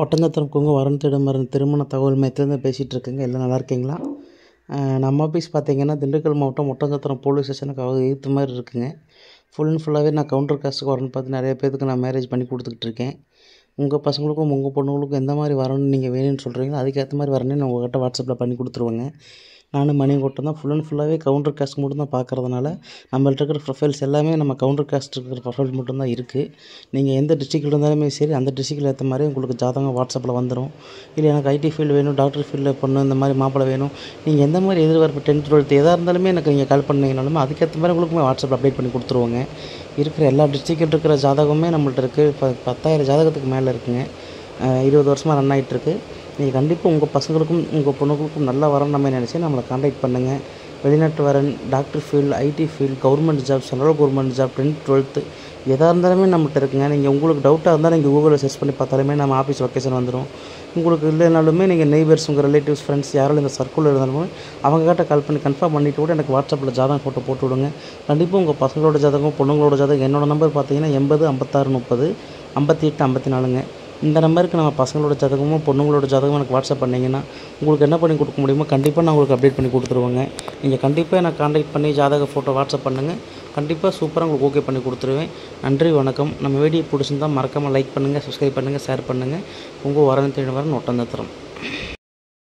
ஒட்டஞ்சத்திரம் குங்க வரன் திடமரன் திருமண தகவல் மையத்துலேருந்து பேசிகிட்டு இருக்கேங்க. எல்லாம் நல்லா இருக்கீங்களா? நம்ம ஆஃபீஸ் பார்த்தீங்கன்னா திண்டுக்கல் மாவட்டம் ஒட்டஞ்சத்திரம் போலீஸ் ஸ்டேஷனுக்கு எதிர்த்த மாதிரி இருக்குங்க. ஃபுல் அண்ட் ஃபுல்லாகவே நான் கவுண்டர் காஸ்ட்டுக்கு வரேன்னு பார்த்து நிறைய பேருக்கு நான் மேரேஜ் பண்ணி கொடுத்துக்கிட்டு இருக்கேன். உங்கள் பசங்களுக்கும் உங்கள் பொண்ணுங்களுக்கும் எந்த மாதிரி வரணும்னு நீங்கள் வேணும்னு சொல்கிறீங்களோ அதுக்கேற்ற மாதிரி வரணும்னு நான் உங்கள்கிட்ட வாட்ஸ்அப்பில் பண்ணி கொடுத்துருவேங்க. நானும் மணிக்கூட்டம் தான் ஃபுல் அண்ட் ஃபுல்லாகவே கவுண்டர் காஸ்ட் மட்டும் தான் பார்க்குறதுனால நம்மள்ட்ட இருக்கிற ப்ரொஃபைல்ஸ் எல்லாமே நம்ம கவுண்டர் காஸ்ட் இருக்கிற ப்ரொஃபைல் மட்டும்தான் இருக்குது. நீங்கள் எந்த டிஸ்ட்ரிக்டில் இருந்தாலுமே சரி அந்த டிஸ்ட்ரிக்டில் ஏற்ற மாதிரி உங்களுக்கு ஜாதகம் வாட்ஸ்அப்பில் வந்துடும். இல்லை எனக்கு ஐடி ஃபீல்டு வேணும், டாக்டர் ஃபீல்டில் பொண்ணு இந்த மாதிரி மாப்பிள்ளை வேணும், நீங்கள் எந்த மாதிரி எதிர்பார்ப்பு 10th 12th எதாக இருந்தாலுமே எனக்கு நீங்கள் கால் பண்ணிங்கனாலுமே அதுக்கேற்ற மாதிரி உங்களுக்குமே வாட்ஸ்அப்பில் அப்டேட் பண்ணி கொடுத்துருவோங்க. இருக்கிற எல்லா டிஸ்ட்ரிக்டில் இருக்கிற ஜாதகமே நம்மள்ட்ட இருக்குது. இப்போ 10,000 ஜாதகத்துக்கு மேலே இருக்குங்க. 20 வருஷமாக ரன் ஆகிட்டுருக்கு. நீங்கள் கண்டிப்பாக உங்கள் பசங்களுக்கும் உங்கள் பொண்ணுங்களுக்கும் நல்லா வரணும் நம்ம நினச்சி நம்மளை காண்டாக்ட் பண்ணுங்கள். வெளிநாட்டு வரன், doctor field, IT field, government job, central government job, 10th 12th எதாக இருந்தாலுமே நம்மகிட்ட இருக்குங்க. நீங்கள் உங்களுக்கு டவுட்டாக இருந்தால் நீங்கள் கூகுளில் சர்ச் பண்ணி பார்த்தாலுமே நம்ம ஆஃபீஸ் லொக்கேஷன் வந்துடும். உங்களுக்கு இல்லைனாலுமே நீங்கள் நெய்பர்ஸ், உங்கள் ரிலேட்டிவ்ஸ், ஃப்ரெண்ட்ஸ் யாரும் இந்த சர்க்கிளில் இருந்தாலுமே அவங்ககிட்ட கால் பண்ணி கன்ஃபார்ம் பண்ணிவிட்டு கூட எனக்கு வாட்ஸ்அப்பில் ஜாதகம் ஃபோட்டோ போட்டு விடுங்க. கண்டிப்பாக உங்கள் பசங்களோட ஜாதகம், பொண்ணுங்களோட ஜாதகம் என்னோடய நம்பர் பார்த்தீங்கன்னா 80 56 30 58 54ங்க. இந்த நம்பருக்கு நம்ம பசங்களோட ஜாதகமும் பொண்ணுங்களோட ஜாதகமும் எனக்கு வாட்ஸ்அப் பண்ணிங்கன்னா உங்களுக்கு என்ன பண்ணி கொடுக்க முடியுமோ கண்டிப்பாக நான் உங்களுக்கு அப்டேட் பண்ணி கொடுத்துருவேங்க. நீங்கள் கண்டிப்பாக எனக்கு காண்டாக்ட் பண்ணி ஜாதக ஃபோட்டோ வாட்ஸ்அப் பண்ணுங்கள். கண்டிப்பாக சூப்பராக உங்களுக்கு ஓகே பண்ணி கொடுத்துருவேன். நன்றி, வணக்கம். நம்ம வீடியோ பிடிச்சிருந்தால் மறக்காமல் லைக் பண்ணுங்கள், சப்ஸ்கிரைப் பண்ணுங்கள், ஷேர் பண்ணுங்கள். உங்கள் வரன் தேடி வரன் ஒட்டஞ்சத்திரம்.